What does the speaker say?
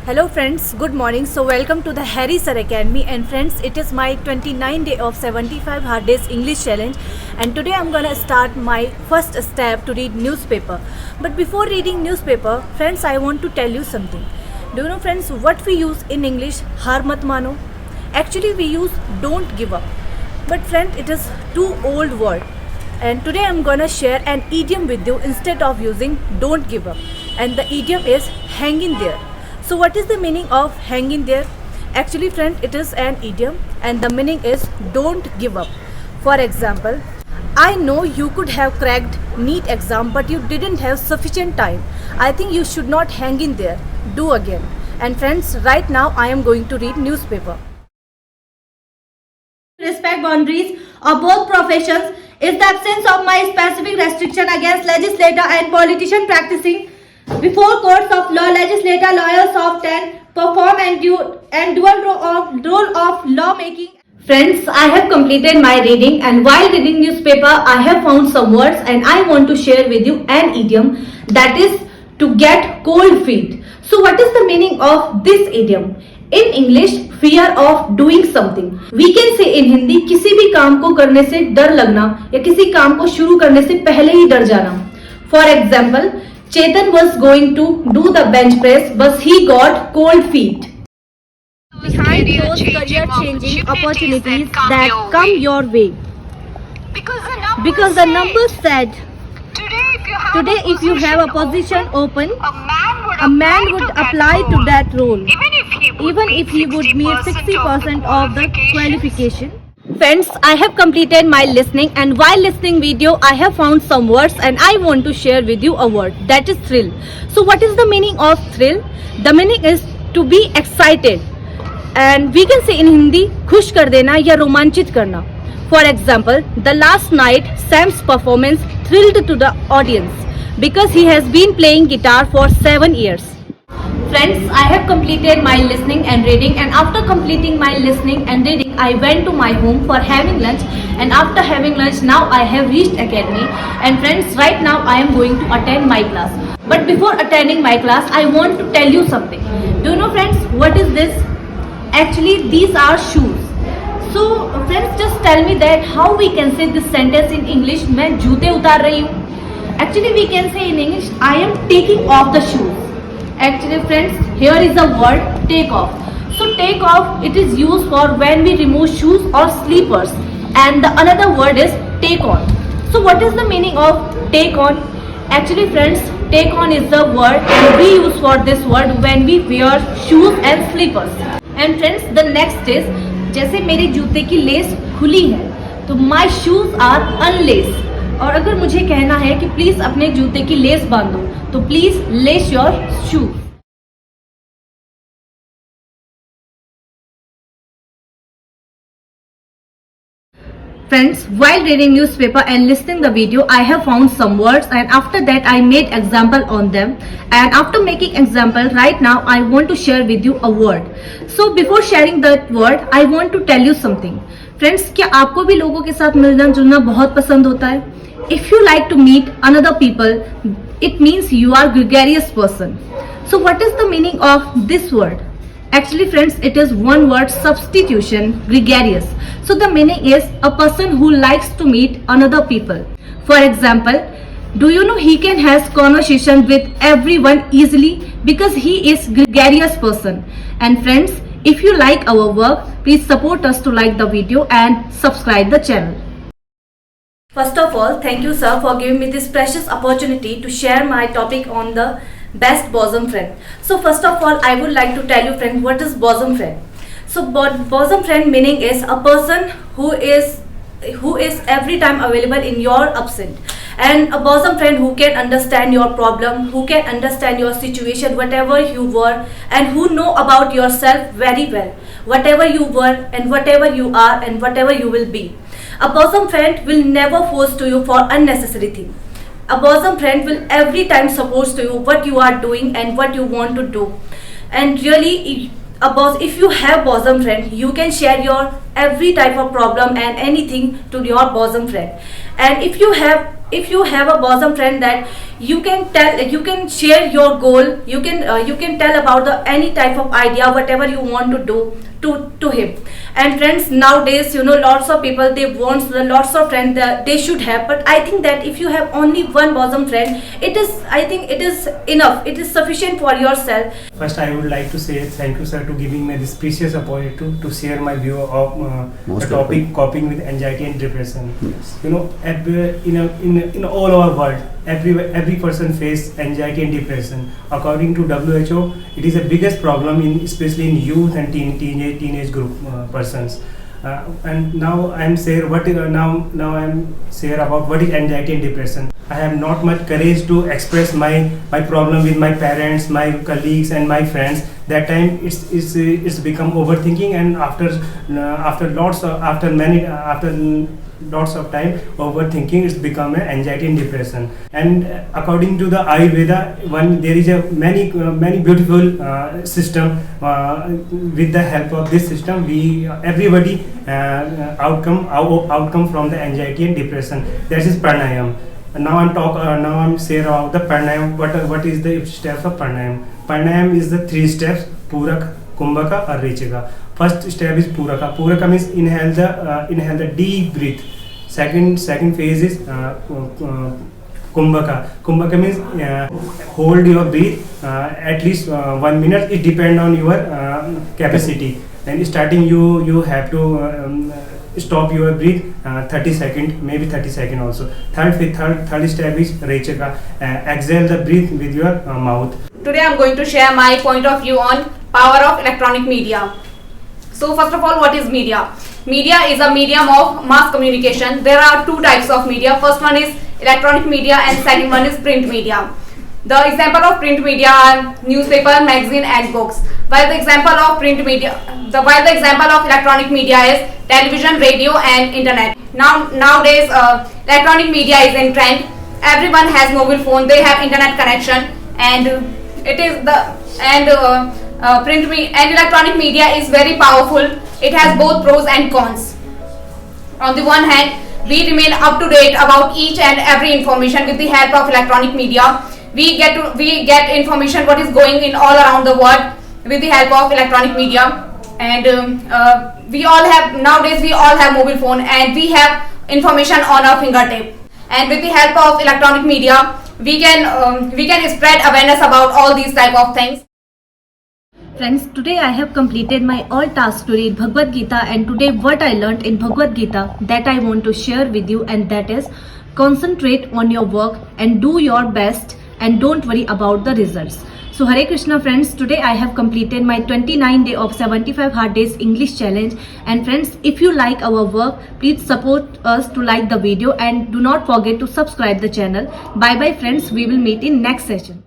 Hello friends, good morning. So welcome to the Harry Sir Academy, and friends, it is my 29 day of 75 hard days English challenge, and today I'm gonna start my first step to read newspaper. But before reading newspaper, friends, I want to tell you something. Do you know friends what we use in English? Har mat mano. Actually we use don't give up. But friend, it is too old word. And today I'm gonna share an idiom with you instead of using don't give up. And the idiom is hang in there. So what is the meaning of hang in there? Actually friend, it is an idiom and the meaning is don't give up. For example, I know you could have cracked NEET exam but you didn't have sufficient time. I think you should not hang in there. Do again. And friends, right now I am going to read newspaper. Respect boundaries of both professions is the absence of my specific restriction against legislator and politician practicing before courts of law. Legislator lawyers often perform and dual role of lawmaking. Friends, I have completed my reading, and while reading newspaper I have found some words and I want to share with you an idiom, that is to get cold feet. So what is the meaning of this idiom? In English, fear of doing something. We can say in Hindi, किसी भी काम को करने से डर लगना या किसी काम को शुरू करने से पहले ही डर जाना. For example, Chetan was going to do the bench press but he got cold feet. Behind those career-changing opportunities that come your way. Because the numbers said, today if you have a position open, a man would apply to that role, even if he would meet 60% of the qualification. Friends, I have completed my listening, and while listening video I have found some words and I want to share with you a word, that is thrill. So what is the meaning of thrill? The meaning is to be excited, and we can say in Hindi खुश कर देना या रोमांचित करना. For example, the last night Sam's performance thrilled to the audience because he has been playing guitar for 7 years. Friends, I have completed my listening and reading, and after completing my listening and reading I went to my home for having lunch, and after having lunch now I have reached academy, and friends, right now I am going to attend my class. But before attending my class I want to tell you something. Do you know friends what is this? Actually these are shoes. So friends, just tell me that how we can say this sentence in English, मैं जूते उतार रही हूँ. Actually we can say in English, I am taking off the shoes. Actually friends, here is the word take off. So take off, it is used for when we remove shoes or slippers, and the another word is take on. So what is the meaning of take on? Actually friends, take on is the word and we use for this word when we wear shoes and slippers. And friends, the next is, जैसे मेरे जूते की less खुली है तो my shoes are unlaced. और अगर मुझे कहना है कि प्लीज अपने जूते की लेस बांधो तो please less your shoe. Friends, while reading newspaper and listening the video, I have found some words, and after that I made example on them. And after making example, right now I want to share with you a word. So before sharing that word, I want to tell you something. Friends, क्या आपको भी लोगों के साथ मिलना जुलना बहुत पसंद होता है? If you like to meet another people, it means you are gregarious person. So what is the meaning of this word? Actually friends, it is one word substitution, gregarious. So the meaning is a person who likes to meet another people. For example, do you know he can have conversation with everyone easily because he is gregarious person. And friends, if you like our work, please support us to like the video and subscribe the channel. First of all, thank you sir for giving me this precious opportunity to share my topic on the best bosom friend. So first of all, I would like to tell you friend, what is bosom friend? So bosom friend meaning is a person who is every time available in your absent, and a bosom friend who can understand your problem, who can understand your situation, whatever you were, and who know about yourself very well, whatever you were and whatever you are and whatever you will be. A bosom friend will never force to you for unnecessary thing. A bosom friend will every time support to you what you are doing and what you want to do. And really, if you have bosom friend, you can share your every type of problem and anything to your bosom friend. And if you have if you have a bosom friend, that you can share your goal, you can tell about the any type of idea, whatever you want to do to him. And friends, nowadays, lots of people, they want lots of friends that they should have, but I think that if you have only one bosom friend, I think it is enough, it is sufficient for yourself. First, I would like to say thank you, sir, to giving me this precious opportunity to share my view of the topic coping with anxiety and depression. Yes. In all our world, every person face anxiety and depression. According to WHO, it is the biggest problem especially in youth and teenage group persons. And now I'm share about what is anxiety and depression. I have not much courage to express my problem with my parents, my colleagues, and my friends. That time it's become overthinking, and after lots of time overthinking, it's become an anxiety and depression. And according to the Ayurveda, there is a many beautiful system. With the help of this system, everybody outcome from the anxiety and depression. That is pranayam. Now I'm share about the pranayam. What is the steps of pranayam? Pranayam is the 3 steps: Puraka, Kumbhaka, or Rechaka. First step is Puraka. Puraka means inhale the deep breath. Second phase is Kumbhaka. Kumbhaka means hold your breath at least 1 minute. It depends on your capacity. And starting, you have to stop your breath 30 seconds, maybe 30 seconds also. Third step is Rechaka. Exhale the breath with your mouth. Today I am going to share my point of view on power of electronic media. So first of all, what is media? Media is a medium of mass communication. There are 2 types of media. First one is electronic media and second one is print media. The example of print media are newspaper, magazine and books. While the example of electronic media is television, radio and internet. Nowadays electronic media is in trend. Everyone has mobile phone, they have internet connection, and electronic media is very powerful. It has both pros and cons. On the one hand, we remain up to date about each and every information with the help of electronic media. We get information what is going in all around the world with the help of electronic media. And nowadays we all have mobile phone, and we have information on our fingertip. And with the help of electronic media, we can spread awareness about all these type of things. Friends, today I have completed my all tasks to read Bhagavad Gita, and today what I learnt in Bhagavad Gita, that I want to share with you, and that is concentrate on your work and do your best and don't worry about the results. So Hare Krishna friends, today I have completed my 29 day of 75 hard days English challenge. And friends, if you like our work, please support us to like the video and do not forget to subscribe the channel. Bye bye friends, we will meet in next session.